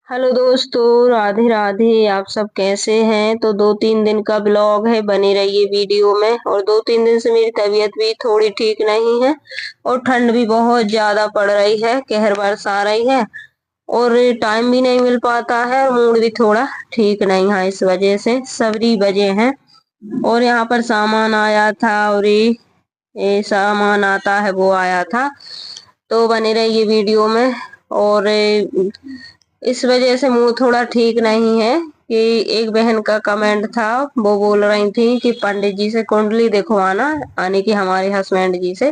Hello दोस्तों, राधे राधे। आप सब कैसे हैं? तो 2-3 दिन का ब्लॉग है, बने रहिए वीडियो में। और 2-3 दिन से मेरी तबीयत भी थोड़ी ठीक नहीं है और ठंड भी बहुत ज्यादा पड़ रही है, कहर बरस आ रही है और टाइम भी नहीं मिल पाता है और मूड भी थोड़ा ठीक नहीं है। इस वजह से सबरी वजह है। और यहाँ पर सामान आया था और ये सामान आता है वो आया था, तो बने रहिए वीडियो में। और इस वजह से मुंह थोड़ा ठीक नहीं है कि एक बहन का कमेंट था, वो बोल रही थी कि पंडित जी से कुंडली दिखवाना, यानी कि हमारे हस्बैंड जी से,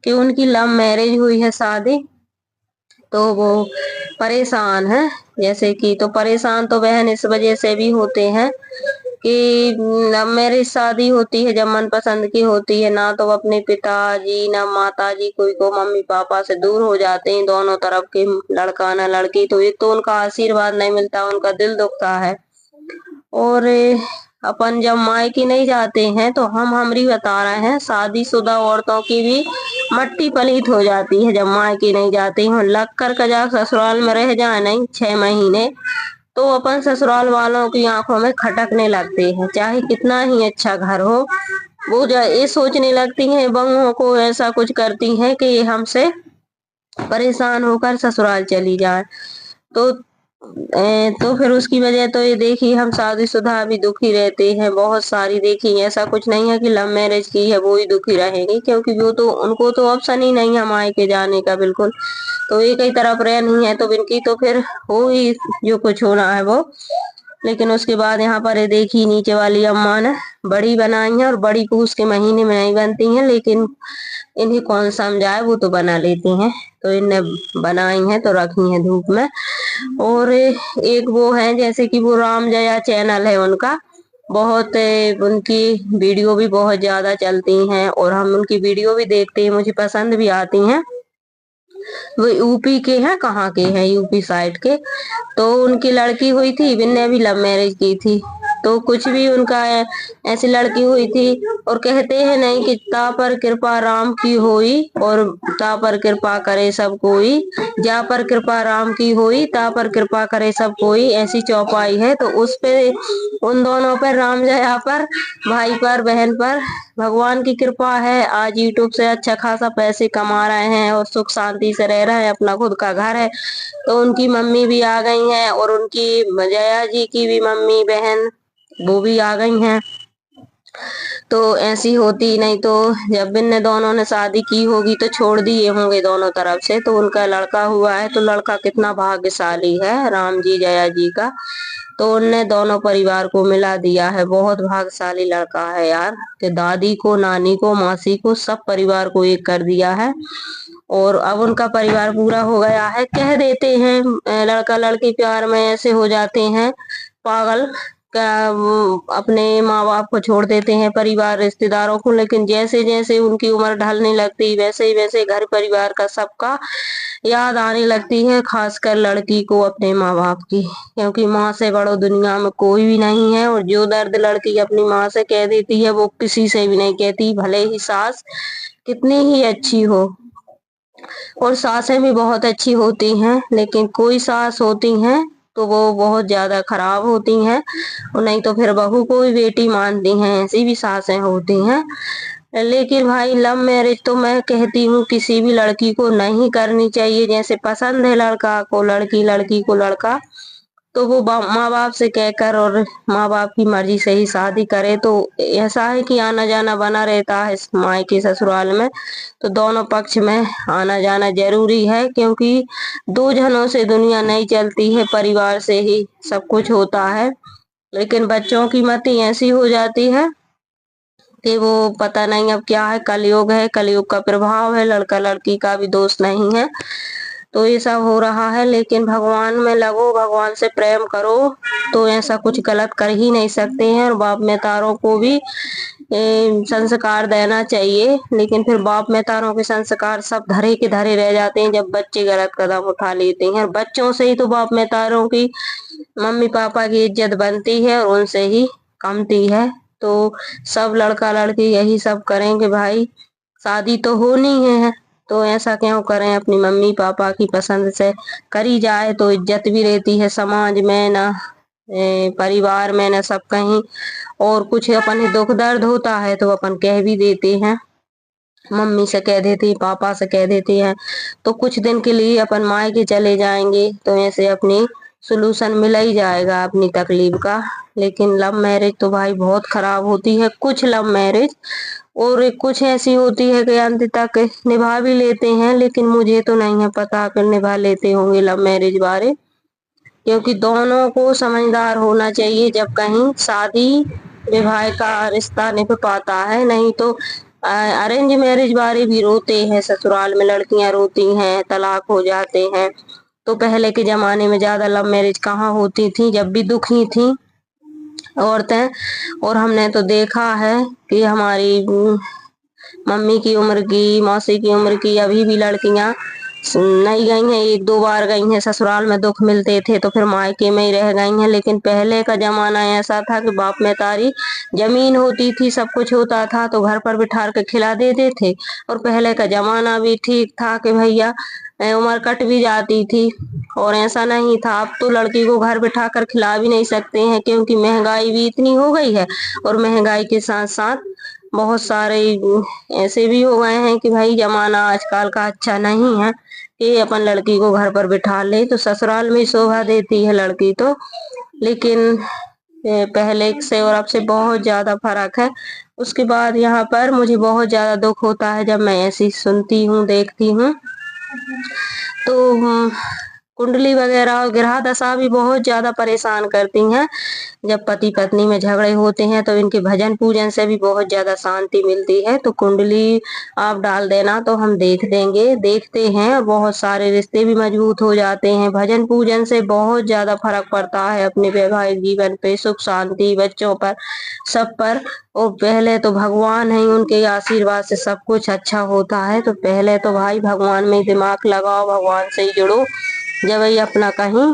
कि उनकी लव मैरिज हुई है शादी, तो वो परेशान है। जैसे कि तो परेशान तो बहन इस वजह से भी होते हैं कि लव मैरिज शादी होती है जब मन पसंद की होती है ना, तो अपने पिताजी ना माताजी कोई को मम्मी पापा से दूर हो जाते हैं, दोनों तरफ के, लड़का ना लड़की, तो एक तो उनका आशीर्वाद नहीं मिलता, उनका दिल दुखता है। और अपन जब मायके नहीं जाते हैं तो हम हमरी बता रहे हैं, शादीशुदा औरतों की भी मट्टी पलीत हो जाती है जब मायके नहीं जाते हैं। लग कर कजा ससुराल में रह जाए नहीं 6 महीने, तो अपन ससुराल वालों की आंखों में खटकने लगते हैं, चाहे कितना ही अच्छा घर हो। वो ये सोचने लगती हैं, बहुओं को ऐसा कुछ करती हैं कि ये हमसे परेशान होकर ससुराल चली जाए। तो तो फिर उसकी वजह तो ये देखिए, हम शादीशुदा भी दुखी रहते हैं बहुत सारी। देखिए ऐसा कुछ नहीं है कि लव मैरिज की है वो ही दुखी रहेंगी, क्योंकि वो तो उनको तो ऑप्शन ही नहीं है मायके जाने का बिल्कुल। तो एक ही तरफ रहनी है तो इनकी तो फिर हो ही जो कुछ होना है वो। लेकिन उसके बाद यहाँ पर ये देखी नीचे वाली अम्मा ने बड़ी बनाई है, और बड़ी पूस के महीने में नहीं बनती हैं, लेकिन इन्हें कौन समझाए, वो तो बना लेती हैं। तो इनने बनाई हैं तो रखी हैं धूप में। और एक वो है, जैसे कि वो राम जया चैनल है उनका, बहुत उनकी वीडियो भी बहुत ज्यादा चलती हैं और हम उनकी वीडियो भी देखते हैं, मुझे पसंद भी आती हैं। वो यूपी के हैं, कहाँ के हैं, यूपी साइड के। तो उनकी लड़की हुई थी, इनने भी लव मैरिज की थी। तो कुछ भी उनका ऐसी लड़की हुई थी। और कहते हैं नहीं कि ता पर कृपा राम की होई और ता पर कृपा करे सब कोई, जा पर कृपा राम की होई ता पर कृपा करे सब कोई, ऐसी चौपाई है। तो उस पे उन दोनों पर, राम जया पर, भाई पर, बहन पर भगवान की कृपा है। आज यूट्यूब से अच्छा खासा पैसे कमा रहे हैं और सुख शांति से रह रहे हैं, अपना खुद का घर है। तो उनकी मम्मी भी आ गई हैं और उनकी जया जी की भी मम्मी बहन वो भी आ गई हैं। तो ऐसी होती, नहीं तो जब इनने दोनों ने शादी की होगी तो छोड़ दिए होंगे दोनों तरफ से। तो उनका लड़का हुआ है, तो लड़का कितना भाग्यशाली है राम जी जया जी का। तो उनने दोनों परिवार को मिला दिया है, बहुत भाग्यशाली लड़का है यार, कि दादी को, नानी को, मासी को, सब परिवार को एक कर दिया है। और अब उनका परिवार पूरा हो गया है। कह देते हैं लड़का लड़की प्यार में ऐसे हो जाते हैं पागल का, वो अपने माँ बाप को छोड़ देते हैं, परिवार रिश्तेदारों को। लेकिन जैसे जैसे उनकी उम्र ढलने लगती, वैसे ही वैसे घर परिवार का सबका याद आने लगती है, खासकर लड़की को अपने माँ बाप की, क्योंकि माँ से बड़ो दुनिया में कोई भी नहीं है। और जो दर्द लड़की अपनी माँ से कह देती है वो किसी से भी नहीं कहती, भले ही सास कितनी ही अच्छी हो। और सासें भी बहुत अच्छी होती हैं, लेकिन कोई सास होती हैं तो वो बहुत ज्यादा खराब होती हैं, और नहीं तो फिर बहू को भी बेटी मानती हैं, ऐसी भी सासें होती हैं। लेकिन भाई लव मैरिज तो मैं कहती हूँ किसी भी लड़की को नहीं करनी चाहिए। जैसे पसंद है लड़का को लड़की, लड़की को लड़का, तो वो माँ बाप से कहकर और माँ बाप की मर्जी से ही शादी करे। तो ऐसा है कि आना जाना बना रहता है इस मायके ससुराल में, तो दोनों पक्ष में आना जाना जरूरी है, क्योंकि दो जनों से दुनिया नहीं चलती है, परिवार से ही सब कुछ होता है। लेकिन बच्चों की मति ऐसी हो जाती है कि वो पता नहीं अब क्या है, कलयुग है, कलयुग का प्रभाव है, लड़का लड़की का भी दोष नहीं है। तो ये सब हो रहा है। लेकिन भगवान में लगो, भगवान से प्रेम करो, तो ऐसा कुछ गलत कर ही नहीं सकते हैं। और बाप मेतारों को भी संस्कार देना चाहिए, लेकिन फिर बाप मेतारों के संस्कार सब धरे के धरे रह जाते हैं जब बच्चे गलत कदम उठा लेते हैं। और बच्चों से ही तो बाप मेतारों की, मम्मी पापा की इज्जत बनती है और उनसे ही कमती है। तो सब लड़का लड़की यही सब करेंगे भाई, शादी तो होनी है, तो ऐसा क्यों करें, अपनी मम्मी पापा की पसंद से करी जाए तो इज्जत भी रहती है समाज में ना, परिवार में ना, सब कहीं। और कुछ अपन दुख दर्द होता है तो अपन कह भी देते हैं, मम्मी से कह देती, पापा से कह देती हैं। तो कुछ दिन के लिए अपन मायके चले जाएंगे तो ऐसे अपनी सोल्यूशन मिल ही जाएगा अपनी तकलीफ का। लेकिन लव मैरिज तो भाई बहुत खराब होती है, कुछ लव मैरिज, और कुछ ऐसी होती है कि अंत तक निभा भी लेते हैं। लेकिन मुझे तो नहीं है पता अगर निभा लेते होंगे लव मैरिज बारे, क्योंकि दोनों को समझदार होना चाहिए जब कहीं शादी विवाह का रिश्ता निभ पाता है। नहीं तो अरेंज मैरिज वाले भी रोते हैं, ससुराल में लड़कियां रोती हैं, तलाक हो जाते हैं। तो पहले के जमाने में ज्यादा लव मैरिज कहाँ होती थी, जब भी दुखी थी औरतें। और हमने तो देखा है कि हमारी मम्मी की उम्र की, मौसी की उम्र की अभी भी लड़कियां नहीं गई हैं, एक दो बार गई हैं ससुराल में, दुख मिलते थे तो फिर मायके में ही रह गई हैं। लेकिन पहले का जमाना ऐसा था कि बाप में तारी जमीन होती थी, सब कुछ होता था तो घर पर बिठा के खिला देते थे। और पहले का जमाना भी ठीक था कि भैया उम्र कट भी जाती थी और ऐसा नहीं था। अब तो लड़की को घर बिठा कर खिला भी नहीं सकते हैं, क्योंकि महंगाई भी इतनी हो गई है। और महंगाई के साथ साथ बहुत सारे ऐसे भी हो गए हैं कि भाई जमाना आजकल का अच्छा नहीं है कि अपन लड़की को घर पर बिठा ले, तो ससुराल में शोभा देती है लड़की तो। लेकिन पहले से और अब से बहुत ज्यादा फर्क है। उसके बाद यहाँ पर मुझे बहुत ज्यादा दुख होता है जब मैं ऐसी सुनती हूँ, देखती हूँ। तो कुंडली वगैरह और ग्रह दशा भी बहुत ज्यादा परेशान करती हैं। जब पति पत्नी में झगड़े होते हैं तो इनके भजन पूजन से भी बहुत ज्यादा शांति मिलती है। तो कुंडली आप डाल देना तो हम देख देंगे, देखते हैं, और बहुत सारे रिश्ते भी मजबूत हो जाते हैं। भजन पूजन से बहुत ज्यादा फर्क पड़ता है अपने वैवाहिक जीवन पे, सुख शांति, बच्चों पर, सब पर। और पहले तो भगवान है, उनके आशीर्वाद से सब कुछ अच्छा होता है। तो पहले तो भाई भगवान में दिमाग लगाओ, भगवान से ही जुड़ो, जब ही अपना कहीं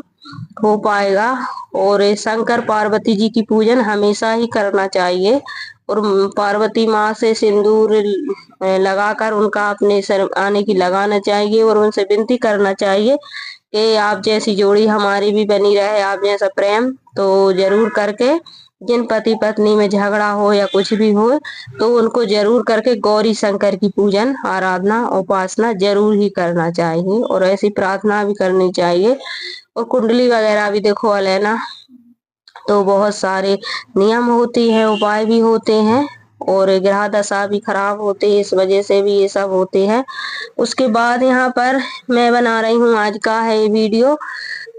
हो पाएगा। और शंकर पार्वती जी की पूजन हमेशा ही करना चाहिए। और पार्वती माँ से सिंदूर लगाकर उनका अपने सर आने की लगाना चाहिए और उनसे विनती करना चाहिए कि आप जैसी जोड़ी हमारी भी बनी रहे, आप जैसा प्रेम। तो जरूर करके जिन पति पत्नी में झगड़ा हो या कुछ भी हो तो उनको जरूर करके गौरी शंकर की पूजन, आराधना, उपासना जरूर ही करना चाहिए और ऐसी प्रार्थना भी करनी चाहिए। और कुंडली वगैरह भी देखो लेना तो बहुत सारे नियम होते हैं, उपाय भी होते हैं, और ग्रह दशा भी खराब होती है, इस वजह से भी ये सब होते हैं। उसके बाद यहाँ पर मैं बना रही हूँ आज का है ये वीडियो।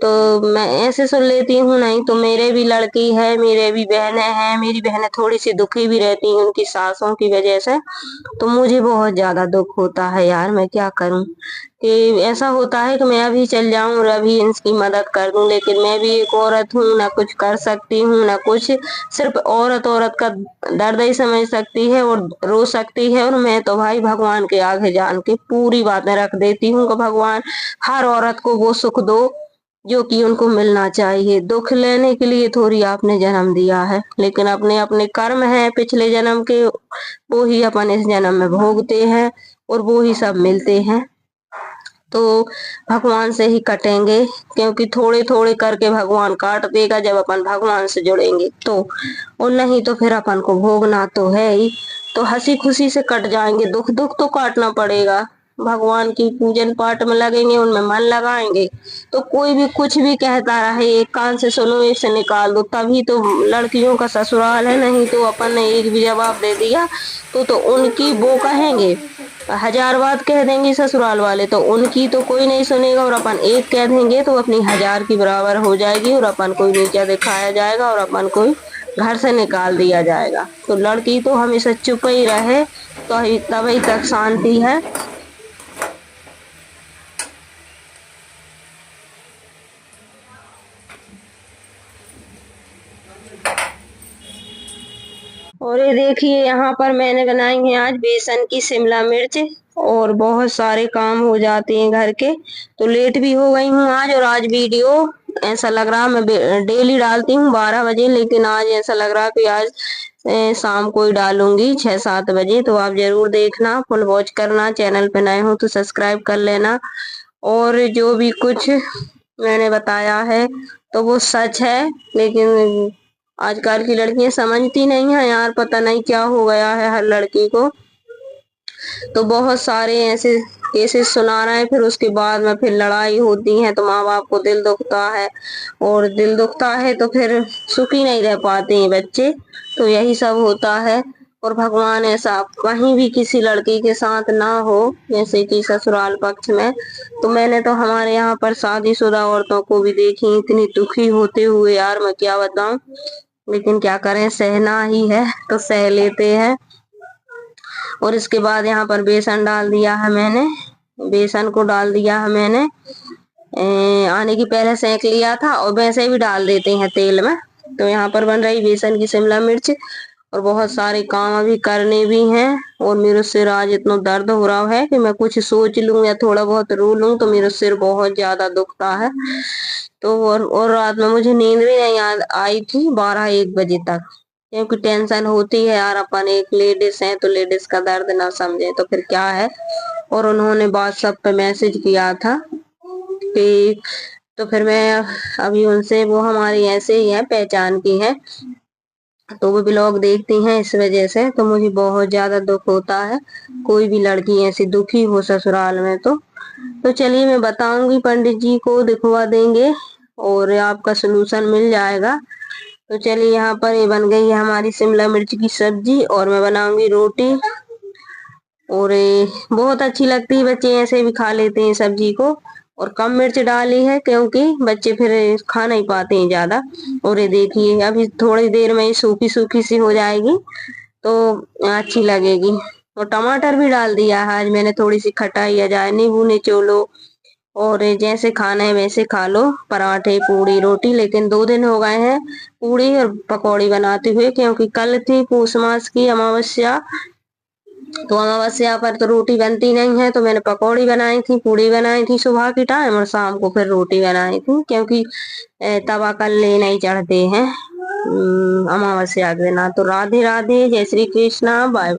तो मैं ऐसे सुन लेती हूँ, नहीं तो मेरे भी लड़की है, मेरे भी बहनें हैं, मेरी बहनें थोड़ी सी दुखी भी रहती हैं उनकी सासों की वजह से। तो मुझे बहुत ज्यादा दुख होता है यार, मैं क्या करूं कि ऐसा होता है कि मैं अभी चल जाऊं और अभी इनकी मदद कर दूं, लेकिन मैं भी एक औरत हूँ, ना कुछ कर सकती हूँ ना कुछ। सिर्फ औरत औरत का दर्द ही समझ सकती है और रो सकती है। और मैं तो भाई भगवान के आगे जान के पूरी बातें रख देती हूँ कि भगवान हर औरत को वो सुख दो जो कि उनको मिलना चाहिए। दुख लेने के लिए थोड़ी आपने जन्म दिया है, लेकिन अपने अपने कर्म है पिछले जन्म के, वो ही अपन इस जन्म में भोगते हैं और वो ही सब मिलते हैं। तो भगवान से ही कटेंगे, क्योंकि थोड़े थोड़े करके भगवान काट देगा जब अपन भगवान से जुड़ेंगे तो। और नहीं तो फिर अपन को भोगना तो है ही। तो हंसी खुशी से कट जाएंगे, दुख दुख तो काटना पड़ेगा। भगवान की पूजन पाठ में लगेंगे, उनमें मन लगाएंगे। तो कोई भी कुछ भी कहता रहे, एक कान से सुनो एक से निकाल दो, तभी तो लड़कियों का ससुराल है। नहीं तो अपन ने एक भी जवाब दे दिया तो उनकी वो कहेंगे, हजार बात कह देंगे ससुराल वाले तो उनकी तो कोई नहीं सुनेगा। और अपन एक कह देंगे तो अपनी हजार की बराबर हो जाएगी और अपन को नीचा दिखाया जाएगा और अपन को घर से निकाल दिया जाएगा। तो लड़की तो हमेशा चुप ही रहे तो तभी तक शांति है। और ये देखिए यहाँ पर मैंने बनाई है आज बेसन की शिमला मिर्च, और बहुत सारे काम हो जाते हैं घर के। तो लेट भी हो गई हूँ आज, और आज वीडियो ऐसा लग रहा मैं डेली डालती हूँ 12 बजे, लेकिन आज ऐसा लग रहा कि आज शाम को ही डालूंगी 6-7 बजे, तो आप जरूर देखना, फुल वॉच करना। चैनल पे नए हो तो सब्सक्राइब कर लेना। और जो भी कुछ मैंने बताया है तो वो सच है, लेकिन आजकल की लड़कियां समझती नहीं है यार, पता नहीं क्या हो गया है हर लड़की को। तो बहुत सारे ऐसे केसेस सुना रहे हैं, फिर उसके बाद में फिर लड़ाई होती है तो माँ बाप को दिल दुखता है, और दिल दुखता है तो फिर सुखी नहीं रह पाते हैं बच्चे। तो यही सब होता है। और भगवान ऐसा कहीं भी किसी लड़की के साथ ना हो, जैसे कि ससुराल पक्ष में। तो मैंने तो हमारे यहाँ पर शादीशुदा औरतों को भी देखी इतनी दुखी होते हुए, यार मैं क्या बताऊं। लेकिन क्या करें, सहना ही है तो सह लेते हैं। और इसके बाद यहाँ पर बेसन डाल दिया है मैंने, बेसन को डाल दिया है मैंने। आने की पहले सेंक लिया था और वैसे भी डाल देते हैं तेल में। तो यहाँ पर बन रही बेसन की शिमला मिर्च। और बहुत सारे काम अभी करने भी हैं, और मेरे सिर आज इतना दर्द हो रहा है कि मैं कुछ सोच लूं या थोड़ा बहुत रो लूं तो मेरा सिर बहुत ज्यादा दुखता है। तो और रात में मुझे नींद भी नहीं आई थी 12-1 बजे तक, क्योंकि टेंशन होती है यार, अपन एक लेडीज हैं तो लेडीज का दर्द ना समझे तो फिर क्या है। और उन्होंने व्हाट्सएप पे मैसेज किया था कि, तो फिर मैं अभी उनसे, वो हमारी ऐसे ही है, पहचान की है, तो वो ब्लॉग देखती हैं, इस वजह से तो मुझे बहुत ज्यादा दुख होता है। कोई भी लड़की ऐसी दुखी हो ससुराल में तो चलिए मैं बताऊंगी, पंडित जी को दिखवा देंगे और आपका सलूशन मिल जाएगा। तो चलिए, यहाँ पर ये बन गई है हमारी शिमला मिर्च की सब्जी, और मैं बनाऊंगी रोटी। और ये बहुत अच्छी लगती है, बच्चे ऐसे भी खा लेते हैं सब्जी को। और कम मिर्च डाली है क्योंकि बच्चे फिर खा नहीं पाते हैं ज्यादा। और ये देखिए अभी थोड़ी देर में ये सूखी सूखी सी हो जाएगी तो अच्छी लगेगी। और टमाटर भी डाल दिया है आज मैंने, थोड़ी सी खटाई आ जाए, नींबू निचोलो और जैसे खाना है वैसे खा लो, पराठे पूड़ी रोटी। लेकिन 2 दिन हो गए हैं पूड़ी और पकौड़ी बनाते हुए, क्योंकि कल थी पूष मास की अमावस्या। तो अमावस्या पर तो रोटी बनती नहीं है, तो मैंने पकौड़ी बनाई थी, पूड़ी बनाई थी सुबह के टाइम, और शाम को फिर रोटी बनाई थी, क्योंकि तवा कल्ले नहीं चढ़ते हैं अमावस्या के दिन। तो राधे राधे, जय श्री कृष्णा, बाय।